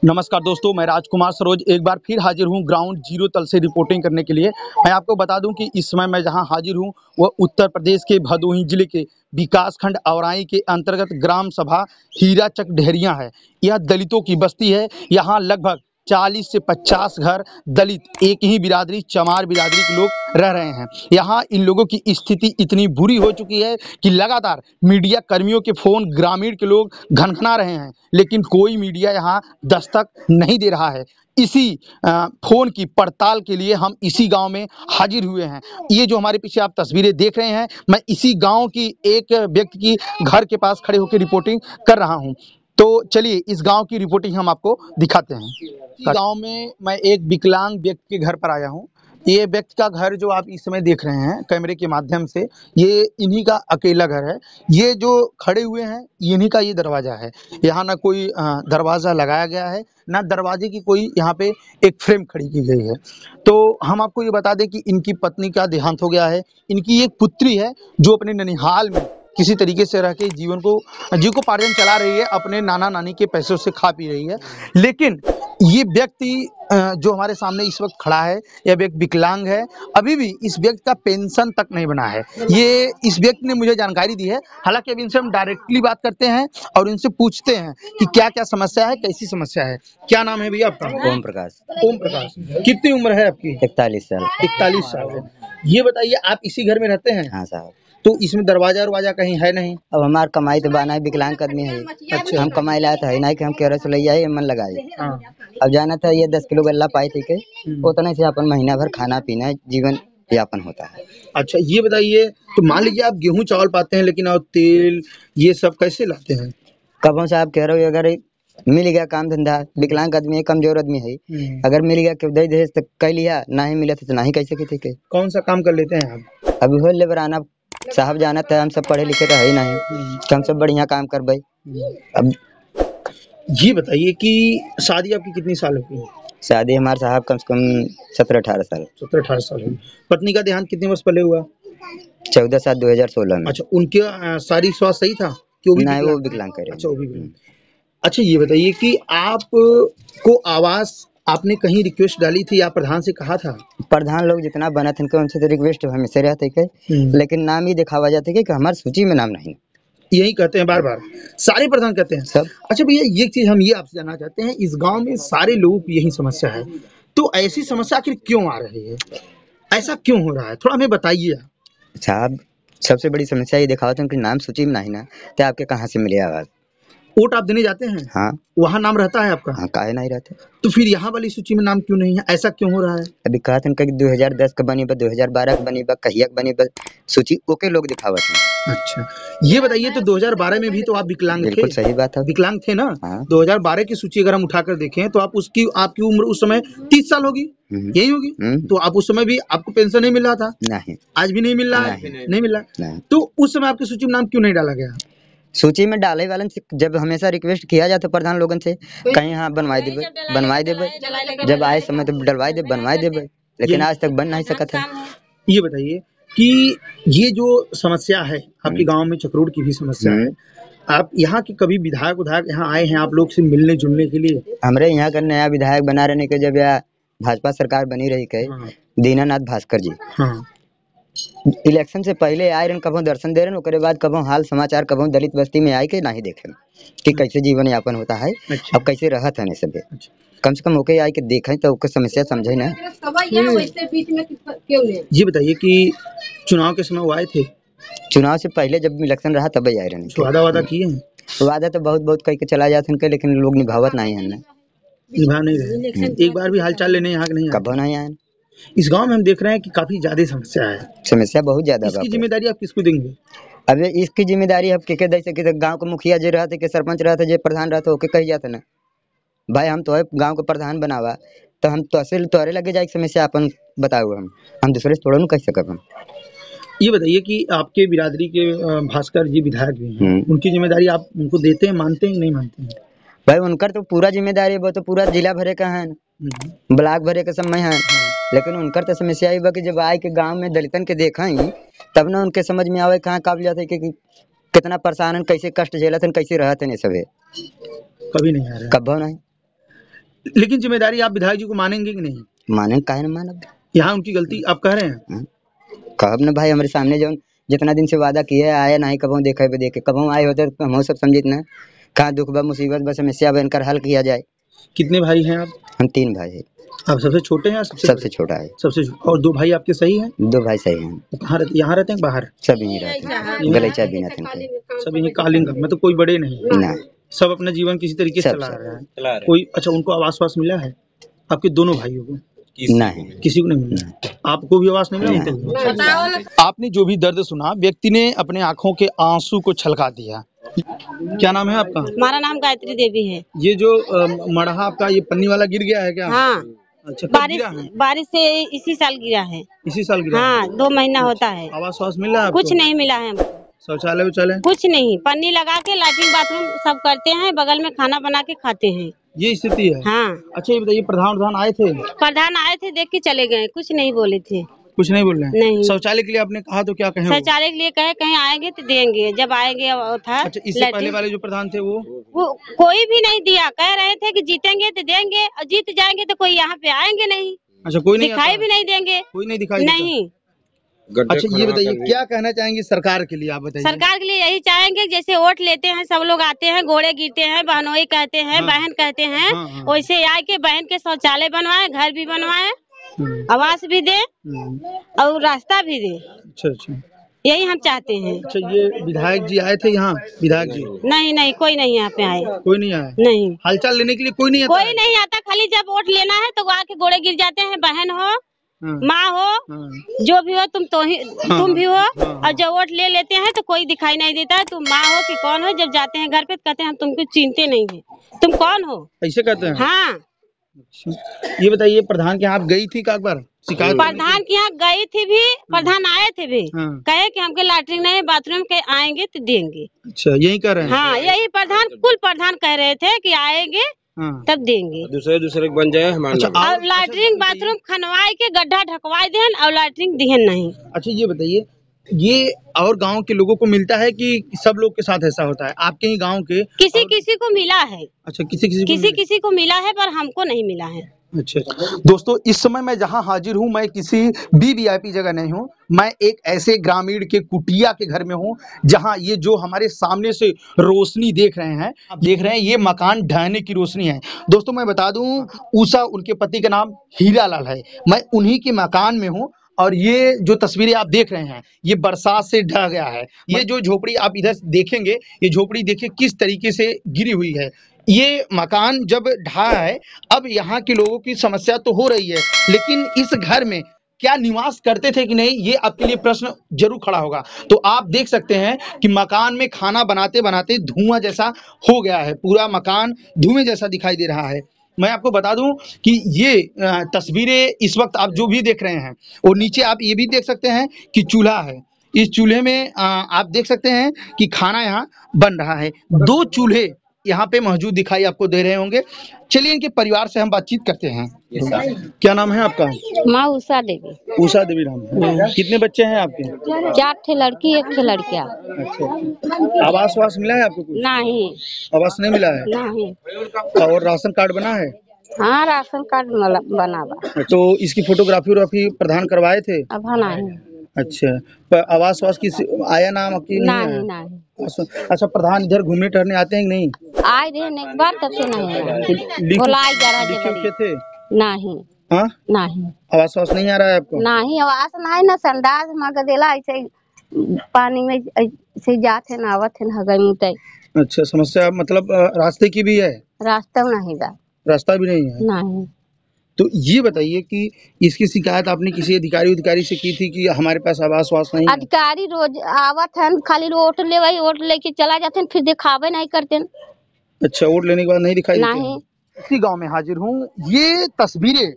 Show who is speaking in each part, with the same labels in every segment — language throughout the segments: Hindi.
Speaker 1: नमस्कार दोस्तों, मैं राजकुमार सरोज एक बार फिर हाजिर हूँ ग्राउंड जीरो तल से रिपोर्टिंग करने के लिए। मैं आपको बता दूं कि इस समय मैं जहां हाजिर हूँ वह उत्तर प्रदेश के भदोही जिले के विकासखंड औराई के अंतर्गत ग्राम सभा हीराचक ढेरिया है। यह दलितों की बस्ती है। यहाँ लगभग 40 से 50 घर दलित एक ही बिरादरी चमार बिरादरी के लोग रह रहे हैं। यहाँ इन लोगों की स्थिति इतनी बुरी हो चुकी है कि लगातार मीडिया कर्मियों के फोन ग्रामीण के लोग घनघना रहे हैं, लेकिन कोई मीडिया यहाँ दस्तक नहीं दे रहा है। इसी फोन की पड़ताल के लिए हम इसी गांव में हाजिर हुए हैं। ये जो हमारे पीछे आप तस्वीरें देख रहे हैं, मैं इसी गांव की एक व्यक्ति की घर के पास खड़े होकर रिपोर्टिंग कर रहा हूं। तो चलिए इस गांव की रिपोर्टिंग हम आपको दिखाते हैं। गांव में मैं एक विकलांग व्यक्ति के घर पर आया हूं। ये व्यक्ति का घर जो आप इस समय देख रहे हैं कैमरे के माध्यम से, ये इन्हीं का अकेला घर है। ये जो खड़े हुए हैं इन्हीं का ये दरवाजा है। यहाँ ना कोई दरवाजा लगाया गया है, ना दरवाजे की कोई यहाँ पे एक फ्रेम खड़ी की गई है। तो हम आपको ये बता दें कि इनकी पत्नी का देहांत हो गया है। इनकी एक पुत्री है जो अपने ननिहाल में किसी तरीके से रह के जीविकोपार्जन चला रही है, अपने नाना नानी के पैसों से खा पी रही है। लेकिन ये व्यक्ति जो हमारे सामने इस वक्त खड़ा है, यह व्यक्ति विकलांग है। अभी भी इस व्यक्ति का पेंशन तक नहीं बना है। ये इस व्यक्ति ने मुझे जानकारी दी है। हालांकि अब इनसे हम डायरेक्टली बात करते हैं और इनसे पूछते हैं कि क्या क्या समस्या है, कैसी समस्या है। क्या नाम है भैया आपका?
Speaker 2: ओम प्रकाश।
Speaker 1: ओम प्रकाश। कितनी उम्र है आपकी?
Speaker 2: 41 साल।
Speaker 1: 41 साल है। ये बताइए, आप इसी घर में रहते हैं?
Speaker 2: हाँ साहब।
Speaker 1: तो इसमें दरवाजा वरवाजा कहीं है नहीं?
Speaker 2: अब हमार कमाई तो बाना है, विकलांग आदमी है।
Speaker 1: अच्छा।
Speaker 2: हम कमाई लाया था नहीं कि हम केरस ले आए मन लगाए।
Speaker 1: हाँ।
Speaker 2: अब जाना था ये 10 किलो गल्ला पाई थी के उतने से अपन महीना भर खाना पीना जीवन यापन होता है।
Speaker 1: अच्छा, ये बताइए, तो मान लीजिए आप गेहूं चावल पाते हैं, लेकिन और तेल ये सब कैसे लाते हैं?
Speaker 2: कबों साहब कह रहे हो अगर मिल गया काम धंधा, विकलांग आदमी है, कमजोर आदमी है, अगर मिल गया क्यों दे दे तो कह लिया, ना ही मिला तो नहीं कैसे की थे।
Speaker 1: कौन सा काम कर लेते हैं आप?
Speaker 2: अभी हो लेबर आना साहब जाना था, हम सब पढ़े लिखे तो है नहीं कि हम सब बढ़िया काम कर भाई। अब
Speaker 1: ये बताइए कि शादी आपकी कितनी साल हो गई?
Speaker 2: शादी हमारे साहब कम से कम 17-18 साल।
Speaker 1: 17-18 साल हो गई। पत्नी का देहांत कितने वर्ष पहले हुआ?
Speaker 2: 14/7/2016 में।
Speaker 1: अच्छा, उनके शारीरिक स्वास्थ्य सही था कि वो भी
Speaker 2: नहीं, वो
Speaker 1: विकलांग थे?
Speaker 2: विकलांग करे।
Speaker 1: अच्छा, वो भी विकलांग। अच्छा, ये बताइए कि आप को आवास आपने कहीं रिक्वेस्ट डाली थी या प्रधान से कहा था?
Speaker 2: प्रधान लोग जितना बना थे उनसे तो रिक्वेस्ट हमेशा रहते के, लेकिन नाम ही दिखावा जाते कि हमारे सूची में नाम नहीं।
Speaker 1: यही कहते हैं बार बार, सारे प्रधान कहते हैं
Speaker 2: सब।
Speaker 1: अच्छा भैया, ये चीज हम ये आपसे जानना चाहते हैं, इस गांव में सारे लोगों की यही समस्या है, तो ऐसी समस्या आखिर क्यों आ रही है? ऐसा क्यों हो रहा है, थोड़ा हमें बताइए।
Speaker 2: साहब सबसे बड़ी समस्या ये दिखावा था उनके नाम सूची में नहीं ना, तो आपके कहाँ से मिले आवाज?
Speaker 1: वोट आप देने जाते हैं?
Speaker 2: हाँ।
Speaker 1: वहाँ नाम रहता है आपका?
Speaker 2: हाँ, काहे नहीं रहते।
Speaker 1: तो फिर यहाँ वाली सूची में नाम क्यों नहीं है, ऐसा क्यों हो रहा है?
Speaker 2: अभी कहा था 2010 का बनी बा, 2012 का बनी बा, कहिया का बनी बा, सूची ओके लोग दिखावत हैं।
Speaker 1: अच्छा, ये बताइए, तो 2012 में भी तो आप विकलांग थे?
Speaker 2: बिल्कुल सही बात है।
Speaker 1: विकलांग थे ना?
Speaker 2: हाँ।
Speaker 1: 2012 की सूची अगर हम उठाकर देखें तो आप उसकी आपकी उम्र उस समय 30 साल होगी, यही होगी। तो आप उस समय भी आपको पेंशन नहीं मिल रहा था?
Speaker 2: नहीं।
Speaker 1: आज भी नहीं मिल रहा है? नहीं मिल रहा।
Speaker 2: नहीं।
Speaker 1: तो उस समय आपकी सूची में नाम क्यों नहीं डाला गया?
Speaker 2: सूची में डाले वालन से जब हमेशा रिक्वेस्ट किया जाता प्रधान लोगन से, कहीं हाँ बनवाई देबे, जब आए समय तो डलवाई दे बनवाई देबे, लेकिन आज तक बन नहीं सकत है।
Speaker 1: ये बताइए कि ये जो समस्या है आपके गांव में, चक्रोड की भी समस्या है, आप यहाँ के कभी विधायक यहाँ आए हैं आप लोग से मिलने जुलने के लिए?
Speaker 2: हमारे यहाँ का नया विधायक बना रहने के जब यह भाजपा सरकार बनी रही के, दीनानाथ भास्कर जी,
Speaker 1: हाँ,
Speaker 2: इलेक्शन से पहले आए रहे, कभों दर्शन दे रहे, ओकरे बाद कभों हाल समाचार, कभों दलित बस्ती में आए के नहीं देखे कि कैसे जीवन यापन होता है। अब कैसे रहत है सब, कम से कम ओके आए के देखें तो ओके समस्या समझे ना।
Speaker 1: ये बताइए कि चुनाव के समय वो आए थे?
Speaker 2: चुनाव से पहले जब इलेक्शन रहा तब आए रहे।
Speaker 1: वादा किए हैं?
Speaker 2: वादा तो बहुत कह के चला जाते उनके, लेकिन लोग निभावत नहीं है,
Speaker 1: निभा नहीं रहे। एक बार भी हालचाल लेने यहाँ नहीं आए?
Speaker 2: कभो नहीं आए।
Speaker 1: इस गांव में हम देख रहे हैं कि काफी ज्यादा समस्या है।
Speaker 2: समस्या बहुत ज्यादा।
Speaker 1: इसकी जिम्मेदारी आप किसको देंगे?
Speaker 2: अब इसकी जिम्मेदारी अब के दे सके, गांव के मुखिया जो रहते, के सरपंच रहते, जो प्रधान रहते, ओके कही जाते ना भाई हम तो गांव के प्रधान बनावा, तो हम तोरे लगे जाए समस्या अपन बताओ, हम दूसरे से थोड़ा न कह सकब। हम
Speaker 1: ये बताइए कि आपके बिरादरी के भास्कर जी विधायक भी हैं, उनकी जिम्मेदारी आप उनको देते हैं, मानते हैं नहीं मानते हैं?
Speaker 2: भाई उनका तो पूरा जिम्मेदारी है, वो तो पूरा जिला भरे का है, ब्लॉक भरे का समय है, लेकिन उनका तो समस्या ही बा कि जब आए के गांव में दलितन के देखा ही तब ना उनके समझ में आवे कहाँ काबिलियत है कि कितना परेशान, कैसे कष्ट झेलत, कैसे रहते हैं सब।
Speaker 1: कभी नहीं आ रहा,
Speaker 2: कभी नहीं।
Speaker 1: लेकिन जिम्मेदारी आप विधायक जी को मानेंगे कि नहीं?
Speaker 2: माने काहे न मानब।
Speaker 1: यहाँ उनकी गलती आप कह रहे हैं?
Speaker 2: कहब न भाई, हमारे सामने जो जितना दिन से वादा किए आए नहीं, कबो देखे पे देखे, कबो आए होते तो हम सब समझित ना कहाँ दुख बा मुसीबत बस समस्या बा इनकर हल किया जाए।
Speaker 1: कितने भाई हैं आप?
Speaker 2: हम 3 भाई हैं।
Speaker 1: आप सबसे छोटे हैं या
Speaker 2: सबसे छोटा है?
Speaker 1: सबसे छोटा। और 2 भाई आपके सही हैं?
Speaker 2: 2 भाई सही हैं।
Speaker 1: कहाँ रहते, यहाँ रहते हैं बाहर?
Speaker 2: सब यहीं रहते हैं, गलीचा बिना थे।
Speaker 1: सब यहीं कालिंगा में, तो कोई बड़े नहीं
Speaker 2: ना,
Speaker 1: सब अपना जीवन किसी तरीके से चला रहे हैं। कोई अच्छा उनको आवास वास मिला है आपके दोनों भाइयों को?
Speaker 2: नहीं,
Speaker 1: किसी को नहीं मिला। आपको भी आवास नहीं मिला? आपने जो भी दर्द सुना, व्यक्ति ने अपने आंखों के आंसू को छलका दिया। क्या नाम है आपका?
Speaker 3: हमारा नाम गायत्री देवी है।
Speaker 1: ये जो मड़हा आपका ये पन्नी वाला गिर गया है क्या?
Speaker 3: हाँ।
Speaker 1: अच्छा, कब गिरा है?
Speaker 3: बारिश से इसी साल गिरा है।
Speaker 1: इसी साल गिरा?
Speaker 3: हाँ, 2 महीना होता है।
Speaker 1: आवास वास मिला है?
Speaker 3: कुछ नहीं मिला है।
Speaker 1: शौचालय वौचालय
Speaker 3: कुछ नहीं, पन्नी लगा के लैट्रिन बाथरूम सब करते हैं, बगल में खाना बना के खाते हैं।
Speaker 1: ये स्थिति है?
Speaker 3: हाँ।
Speaker 1: अच्छा ये बताइए, प्रधान आए थे?
Speaker 3: प्रधान आए थे, देख के चले गए, कुछ नहीं बोले थे।
Speaker 1: कुछ नहीं बोल रहे हैं?
Speaker 3: नहीं।
Speaker 1: शौचालय के लिए आपने कहा तो क्या कहे?
Speaker 3: शौचालय के लिए कहे कहीं आएंगे तो देंगे, जब आएंगे था।
Speaker 1: अच्छा, इससे पहले वाले जो प्रधान थे वो
Speaker 3: कोई भी नहीं दिया, कह रहे थे कि जीतेंगे तो देंगे और जीत जाएंगे तो कोई यहाँ पे आएंगे नहीं।
Speaker 1: अच्छा, कोई नहीं
Speaker 3: दिखाई भी नहीं देंगे?
Speaker 1: कोई नहीं दिखाई
Speaker 3: नहीं।
Speaker 1: अच्छा ये बताइए, क्या कहना चाहेंगे सरकार के लिए? आप बताइए।
Speaker 3: सरकार के लिए यही चाहेंगे, जैसे वोट लेते हैं सब लोग आते हैं, घोड़े गिरते हैं, बहनोई कहते हैं, बहन कहते हैं, वैसे आके बहन के शौचालय बनवाए, घर भी बनवाए, आवास भी दे और रास्ता भी दे।
Speaker 1: अच्छा,
Speaker 3: यही हम चाहते हैं।
Speaker 1: अच्छा, ये विधायक जी आए थे यहाँ? विधायक जी
Speaker 3: नहीं, कोई नहीं यहाँ पे आए।
Speaker 1: कोई नहीं आया? नहीं। हालचाल लेने के लिए कोई नहीं आता? कोई
Speaker 3: नहीं आता, खाली जब वोट लेना है तो आके घोड़े गिर जाते हैं, बहन हो माँ हो जो भी हो, तुम भी हो, और जब वोट ले लेते हैं तो कोई दिखाई नहीं देता है, तुम माँ हो कि कौन हो। जब जाते हैं घर पे कहते हैं हम तुमको चिंते नहीं है, तुम कौन हो,
Speaker 1: ऐसे कहते हैं?
Speaker 3: हाँ।
Speaker 1: ये बताइए, प्रधान के यहाँ आप गई थी एक बार शिकायत?
Speaker 3: प्रधान के यहाँ गई थी भी, प्रधान आए थे भी, कहे कि हमके लैट्रिन नहीं बाथरूम के आएंगे तो देंगे।
Speaker 1: अच्छा, यही कह रहे हैं?
Speaker 3: हाँ, यही प्रधान, कुल प्रधान कह रहे थे कि आएंगे तब देंगे,
Speaker 4: दूसरे बन जाए हमारे।
Speaker 3: और लैट्रिन बाथरूम खनवाए के गड्ढा ढकवाए देन और लैट्रिन दिहन नहीं।
Speaker 1: अच्छा ये बताइए, ये और गांव के लोगों को मिलता है कि सब लोग के साथ ऐसा होता है? आपके ही गांव के
Speaker 3: किसी को मिला है।
Speaker 1: अच्छा, किसी
Speaker 3: को मिला है, पर हमको नहीं मिला है।
Speaker 1: अच्छा दोस्तों, इस समय मैं जहां हाजिर हूं, मैं किसी भी वीआईपी जगह नहीं हूं, मैं एक ऐसे ग्रामीण के कुटिया के घर में हूं जहां ये जो हमारे सामने से रोशनी देख रहे हैं, आप देख रहे हैं, ये मकान ढहने की रोशनी है। दोस्तों मैं बता दूं, उषा उनके पति का नाम हीरालाल है, मैं उन्हीं के मकान में हूं, और ये जो तस्वीरें आप देख रहे हैं ये बरसात से ढह गया है। ये जो झोपड़ी आप इधर देखेंगे, ये झोपड़ी देखिए किस तरीके से गिरी हुई है। ये मकान जब ढहा है, अब यहाँ के लोगों की समस्या तो हो रही है, लेकिन इस घर में क्या निवास करते थे कि नहीं, ये आपके लिए प्रश्न जरूर खड़ा होगा। तो आप देख सकते हैं कि मकान में खाना बनाते बनाते धुआं जैसा हो गया है, पूरा मकान धुएं जैसा दिखाई दे रहा है। मैं आपको बता दूं कि ये तस्वीरें इस वक्त आप जो भी देख रहे हैं, और नीचे आप ये भी देख सकते हैं कि चूल्हा है। इस चूल्हे में आप देख सकते हैं कि खाना यहाँ बन रहा है। 2 चूल्हे यहाँ पे मौजूद दिखाई आपको दे रहे होंगे। चलिए इनके परिवार से हम बातचीत करते हैं। क्या नाम है आपका?
Speaker 3: माँ उषा देवी।
Speaker 1: उषा देवी नाम है। कितने बच्चे हैं आपके?
Speaker 3: 4 ठे लड़की 1 ठे लड़किया।
Speaker 1: अच्छा, आवास वास मिला है आपको?
Speaker 3: नहीं,
Speaker 1: आवास नहीं मिला है?
Speaker 3: नहीं।
Speaker 1: और राशन कार्ड बना है?
Speaker 3: हाँ, राशन कार्ड बना बा।
Speaker 1: तो इसकी फोटोग्राफी प्रदान करवाए थे?
Speaker 3: अब नहीं।
Speaker 1: अच्छा, पर आवास वास की आया नाम आपकी?
Speaker 3: नहीं।
Speaker 1: अच्छा, प्रधान इधर घूमने टहलने आते हैं कि नहीं?
Speaker 3: आए रहे एक बार, तब से नहीं बुलाए जा रहा
Speaker 1: थे?
Speaker 3: नहीं।
Speaker 1: हाँ,
Speaker 3: नहीं।
Speaker 1: आवास वास नहीं आ रहा है आपको?
Speaker 3: नहीं, आवास नहीं ना, संडास मगदेला ऐसे पानी में ऐसे जाते न आवत है हगई मुतई।
Speaker 1: अच्छा, समस्या मतलब रास्ते की भी है?
Speaker 3: रास्ता नहीं बा।
Speaker 1: रास्ता भी नहीं है?
Speaker 3: नहीं।
Speaker 1: तो ये बताइए कि इसकी शिकायत आपने किसी अधिकारी से की थी कि हमारे पास आवास वास नहीं है?
Speaker 3: अधिकारी रोज आवत है, खाली वोट लेके चला जाते हैं, फिर दिखावे नहीं करते।
Speaker 1: अच्छा, वोट लेने के बाद नहीं दिखाई देते?
Speaker 3: नहीं।
Speaker 1: इसी गांव में हाजिर हूँ। ये तस्वीरें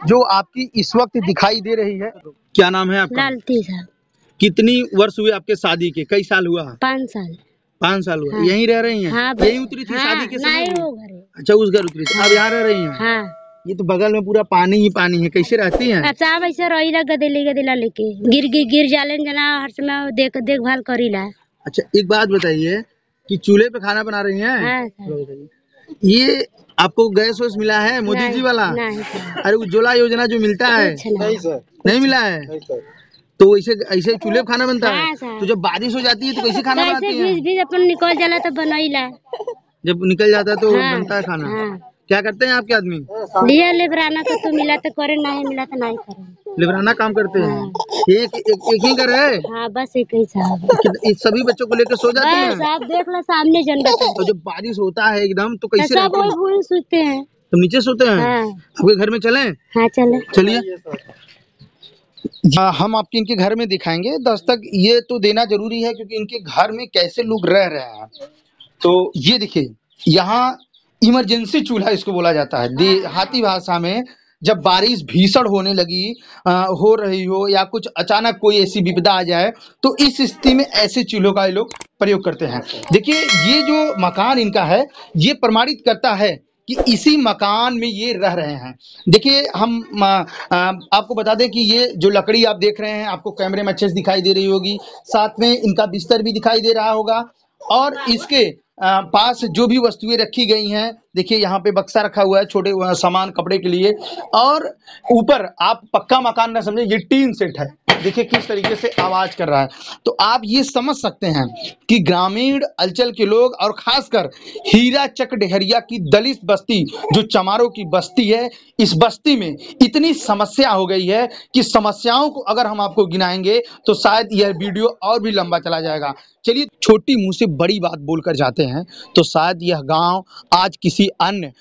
Speaker 1: जो आपकी इस वक्त दिखाई दे रही है, क्या नाम है आपका?
Speaker 3: लालती साहब।
Speaker 1: कितनी वर्ष हुए आपके शादी के? कई साल हुआ?
Speaker 3: 5 साल।
Speaker 1: 5 साल हुआ।
Speaker 3: हाँ।
Speaker 1: यहीं रह रही हैं?
Speaker 3: हाँ,
Speaker 1: यहीं उतरी थी शादी के समय? अच्छा, उस घर उतरी थी, अब यहाँ रह रही हैं?
Speaker 3: हाँ।
Speaker 1: ये तो बगल में पूरा पानी ही पानी है, कैसे रहती हैं?
Speaker 3: अच्छा, वैसे रही गदेला लेके गिर जाले जना, हर समय देखभाल करीला।
Speaker 1: अच्छा, एक बात बताइए कि चूल्हे पे खाना बना रही हैं?
Speaker 3: हाँ।
Speaker 1: ये आपको गैस वैस मिला है मोदी जी वाला?
Speaker 3: नहीं सर,
Speaker 1: अरे उज्ज्वला योजना जो मिलता है
Speaker 3: कुछ नहीं सर।
Speaker 1: नहीं मिला है? तो ऐसे ऐसे चूल्हे पे खाना बनता है?
Speaker 3: हाँ सर।
Speaker 1: तो जब बारिश हो जाती है तो कैसे खाना
Speaker 3: कैसे
Speaker 1: बनाती है?
Speaker 3: बीज अपन निकल जाला तो बनैला।
Speaker 1: जब निकल जाता है तो
Speaker 3: हाँ,
Speaker 1: बनता है खाना।
Speaker 3: हाँ।
Speaker 1: क्या करते हैं आपके आदमी?
Speaker 3: लिया लेबराना को तो मिला तो करे, नहीं मिला तो नहीं करे।
Speaker 1: लिबराना काम करते हैं।
Speaker 3: हाँ।
Speaker 1: एक ही घर है?
Speaker 3: हाँ बस एक ही साहब।
Speaker 1: सभी बच्चों को लेकर सो जाते हैं?
Speaker 3: बस आप देख लो सामने झंडा था।
Speaker 1: तो जब बारिश होता है एकदम तो कैसे
Speaker 3: सब
Speaker 1: रहते
Speaker 3: वही
Speaker 1: हैं?
Speaker 3: भूल सोते हैं।
Speaker 1: तो नीचे सोते हैं?
Speaker 3: हाँ।
Speaker 1: आपके घर में चलें?
Speaker 3: हाँ चले।
Speaker 1: चलिए। हम आपके इनके घर में दिखाएंगे। दस्तक ये तो देना जरूरी है क्योंकि इनके घर में कैसे लोग रह रहे हैं। तो ये देखिए, यहाँ इमरजेंसी चूल्हा इसको बोला जाता है देहाती भाषा में। जब बारिश भीषण होने लगी हो रही हो या कुछ अचानक कोई ऐसी विपदा आ जाए तो इस स्थिति में ऐसे चूल्हों का ये लोग प्रयोग करते हैं। देखिए, ये जो मकान इनका है ये प्रमाणित करता है कि इसी मकान में ये रह रहे हैं। देखिए, हम आपको बता दें कि ये जो लकड़ी आप देख रहे हैं आपको कैमरे में अच्छे से दिखाई दे रही होगी, साथ में इनका बिस्तर भी दिखाई दे रहा होगा और इसके पास जो भी वस्तुएं रखी गई हैं, देखिए यहाँ पे बक्सा रखा हुआ है छोटे सामान कपड़े के लिए, और ऊपर आप पक्का मकान ना समझे, ये टीन सेट है। देखिए किस तरीके से आवाज कर रहा है। तो आप ये समझ सकते हैं कि ग्रामीण अंचल के लोग और खासकर हीरा चक डेहरिया की दलित बस्ती जो चमारों की बस्ती है, इस बस्ती में इतनी समस्या हो गई है कि समस्याओं को अगर हम आपको गिनाएंगे तो शायद यह वीडियो और भी लंबा चला जाएगा। चलिए, छोटी मुंह से बड़ी बात बोलकर जाते हैं तो शायद यह गांव आज किसी अन्य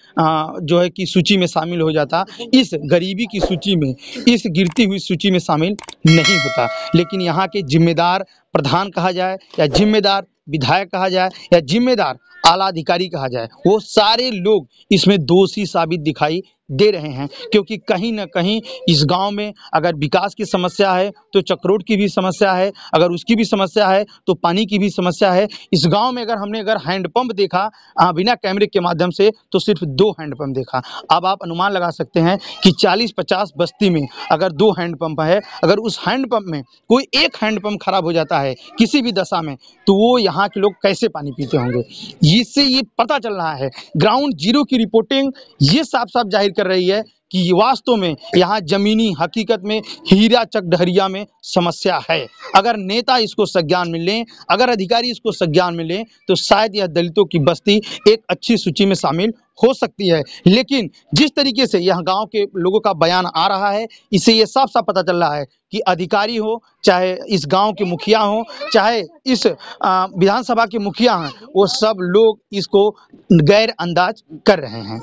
Speaker 1: जो है कि सूची में शामिल हो जाता, इस गरीबी की सूची में, इस गिरती हुई सूची में शामिल नहीं होता। लेकिन यहाँ के जिम्मेदार प्रधान कहा जाए या जिम्मेदार विधायक कहा जाए या जिम्मेदार आला अधिकारी कहा जाए, वो सारे लोग इसमें दोषी साबित दिखाई दे रहे हैं। क्योंकि कहीं ना कहीं इस गांव में अगर विकास की समस्या है तो चक्रोट की भी समस्या है, अगर उसकी भी समस्या है तो पानी की भी समस्या है। इस गांव में अगर हैंडपंप देखा बिना कैमरे के माध्यम से तो सिर्फ 2 हैंडपंप देखा। अब आप अनुमान लगा सकते हैं कि 40-50 बस्ती में अगर 2 हैंडपंप है, अगर उस हैंडपंप में कोई एक हैंडपंप खराब हो जाता है किसी भी दशा में तो वो यहाँ के लोग कैसे पानी पीते होंगे। इससे ये पता चल रहा है, ग्राउंड जीरो की रिपोर्टिंग ये साफ साफ जाहिर कर रही है कि वास्तव में यहाँ जमीनी हकीकत में हीरा चक डहरिया में समस्या है। अगर नेता इसको संज्ञान में लें, अगर अधिकारी इसको संज्ञान में लें तो शायद यह दलितों की बस्ती एक अच्छी सूची में शामिल हो सकती है। लेकिन जिस तरीके से यह गांव के लोगों का बयान आ रहा है, इससे ये साफ साफ पता चल रहा है कि अधिकारी हो, चाहे इस गांव के मुखिया हो, चाहे इस विधानसभा के मुखिया हैं, वो सब लोग इसको गैर अंदाज कर रहे हैं।